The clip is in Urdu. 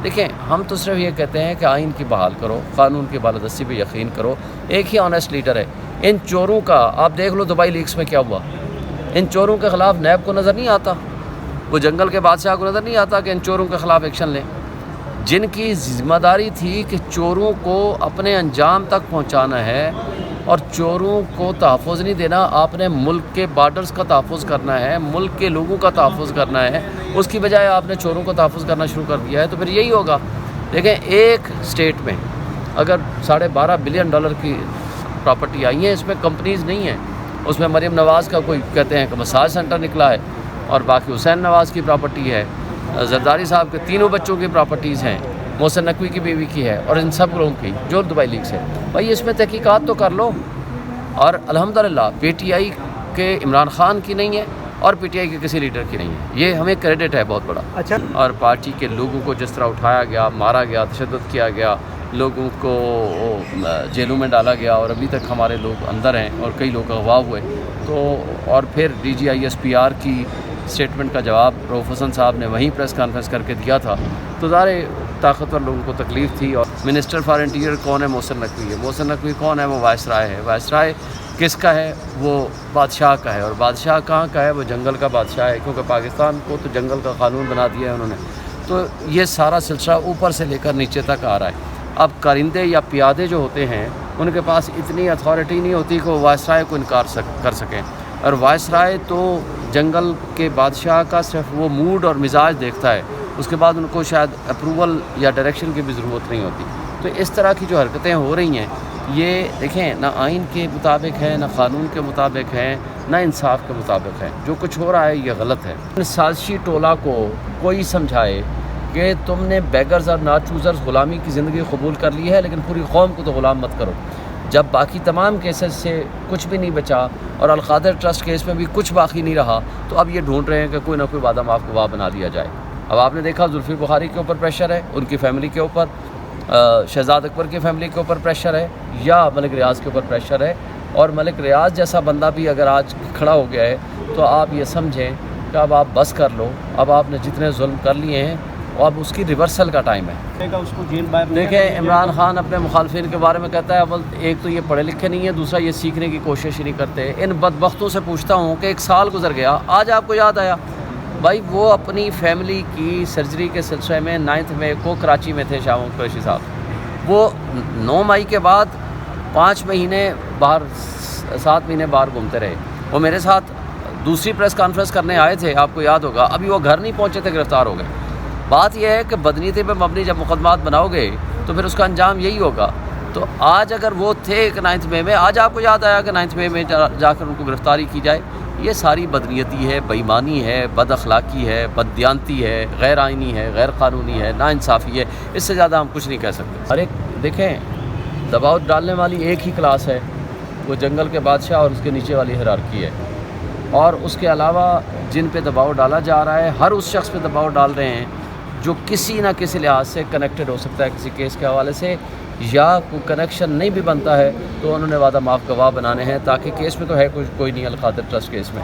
دیکھیں ہم تو صرف یہ کہتے ہیں کہ آئین کی بحال کرو، قانون کی بالادستی پہ یقین کرو. ایک ہی آنیسٹ لیڈر ہے. ان چوروں کا آپ دیکھ لو دبئی لیکس میں کیا ہوا. ان چوروں کے خلاف نیب کو نظر نہیں آتا، وہ جنگل کے بادشاہ کو نظر نہیں آتا کہ ان چوروں کے خلاف ایکشن لیں، جن کی ذمہ داری تھی کہ چوروں کو اپنے انجام تک پہنچانا ہے اور چوروں کو تحفظ نہیں دینا. آپ نے ملک کے بارڈرز کا تحفظ کرنا ہے، ملک کے لوگوں کا تحفظ کرنا ہے، اس کی بجائے آپ نے چوروں کو تحفظ کرنا شروع کر دیا ہے. تو پھر یہی ہوگا. دیکھیں ایک اسٹیٹ میں اگر $12.5 بلین کی پراپرٹی آئی ہیں، اس میں کمپنیز نہیں ہیں. اس میں مریم نواز کا کوئی کہتے ہیں کہ مساج سینٹر نکلا ہے، اور باقی حسین نواز کی پراپرٹی ہے، زرداری صاحب کے 3 بچوں کی پراپرٹیز ہیں، محسن نقوی کی بیوی کی ہے، اور ان سب لوگوں کی جو دبئی لیکس ہے. بھائی اس میں تحقیقات تو کر لو. اور الحمدللہ پی ٹی آئی کے عمران خان کی نہیں ہے اور پی ٹی آئی کے کسی لیڈر کی نہیں ہے. یہ ہمیں کریڈٹ ہے بہت بڑا. اچھا. اور پارٹی کے لوگوں کو جس طرح اٹھایا گیا، مارا گیا، تشدد کیا گیا، لوگوں کو جیلوں میں ڈالا گیا، اور ابھی تک ہمارے لوگ اندر ہیں اور کئی لوگ اغوا ہوئے. تو اور پھر D G I S P R کی اسٹیٹمنٹ کا جواب رؤف حسن صاحب نے وہیں پریس کانفرنس کر کے دیا تھا. تو ظاہر طاقتور لوگوں کو تکلیف تھی. اور منسٹر فار انٹیریئر کون ہے؟ محسن نقوی ہے. محسن نقوی کون ہے؟ وہ وائسرائے ہے. وائسرائے کس کا ہے؟ وہ بادشاہ کا ہے. اور بادشاہ کہاں کا ہے؟ وہ جنگل کا بادشاہ ہے، کیونکہ پاکستان کو تو جنگل کا قانون بنا دیا ہے انہوں نے. تو یہ سارا سلسلہ اوپر سے لے کر نیچے تک آ رہا ہے. اب کارندے یا پیادے جو ہوتے ہیں ان کے پاس اتنی اتھارٹی نہیں ہوتی کہ وہ وائسرائے کو انکار کر سکیں. اور وائسرائے تو جنگل کے بادشاہ کا صرف وہ موڈ اور مزاج دیکھتا ہے، اس کے بعد ان کو شاید اپروول یا ڈائریکشن کی بھی ضرورت نہیں ہوتی. تو اس طرح کی جو حرکتیں ہو رہی ہیں یہ دیکھیں نہ آئین کے مطابق ہے، نہ قانون کے مطابق ہے، نہ انصاف کے مطابق ہے. جو کچھ ہو رہا ہے یہ غلط ہے. سازشی ٹولہ کو کوئی سمجھائے کہ تم نے بیگرز اور ناٹ چوزرز غلامی کی زندگی قبول کر لی ہے، لیکن پوری قوم کو تو غلام مت کرو. جب باقی تمام کیسز سے کچھ بھی نہیں بچا اور القادر ٹرسٹ کیس میں بھی کچھ باقی نہیں رہا، تو اب یہ ڈھونڈ رہے ہیں کہ کوئی نہ کوئی وعدہ معاف گواہ بنا دیا جائے. اب آپ نے دیکھا زلفی بخاری کے اوپر پریشر ہے، ان کی فیملی کے اوپر، شہزاد اکبر کی فیملی کے اوپر پریشر ہے، یا ملک ریاض کے اوپر پریشر ہے. اور ملک ریاض جیسا بندہ بھی اگر آج کھڑا ہو گیا ہے تو آپ یہ سمجھیں کہ اب آپ بس کر لو. اب آپ نے جتنے ظلم کر لیے ہیں اب اس کی ریورسل کا ٹائم ہے. دیکھیں عمران خان اپنے مخالفین کے بارے میں کہتا ہے اول ایک تو یہ پڑھے لکھے نہیں ہیں، دوسرا یہ سیکھنے کی کوشش ہی نہیں کرتے. ان بدبختوں سے پوچھتا ہوں کہ 1 سال گزر گیا، آج آپ کو یاد آیا؟ بھائی وہ اپنی فیملی کی سرجری کے سلسلے میں 9 مئی کو کراچی میں تھے. شاہ محمود قریشی صاحب وہ 9 مئی کے بعد 5 مہینے باہر، 7 مہینے باہر گھومتے رہے. وہ میرے ساتھ دوسری پریس کانفرنس کرنے آئے تھے، آپ کو یاد ہوگا. ابھی وہ گھر نہیں پہنچے تھے، گرفتار ہو گئے. بات یہ ہے کہ بدنیتی پہ مبنی جب مقدمات بناؤ گے تو پھر اس کا انجام یہی ہوگا. تو آج اگر وہ تھے کہ 9 مئی میں، آج آپ کو یاد آیا کہ 9 مئی میں جا کر ان کو گرفتاری کی جائے. یہ ساری بدنیتی ہے، بے ایمانی ہے، بد اخلاقی ہے، بد دیانتی ہے، غیر آئینی ہے، غیر قانونی ہے، ناانصافی ہے. اس سے زیادہ ہم کچھ نہیں کہہ سکتے. ہر ایک دیکھیں دباؤ ڈالنے والی ایک ہی کلاس ہے، وہ جنگل کے بادشاہ اور اس کے نیچے والی ہیرارکی ہے. اور اس کے علاوہ جن پہ دباؤ ڈالا جا رہا ہے، ہر اس شخص پہ دباؤ ڈال رہے ہیں جو کسی نہ کسی لحاظ سے کنیکٹڈ ہو سکتا ہے کسی کیس کے حوالے سے، یا کوئی کنیکشن نہیں بھی بنتا ہے تو انہوں نے وعدہ معاف گواہ بنانے ہیں، تاکہ کیس میں تو ہے کوئی نہیں القادر ٹرسٹ کیس میں.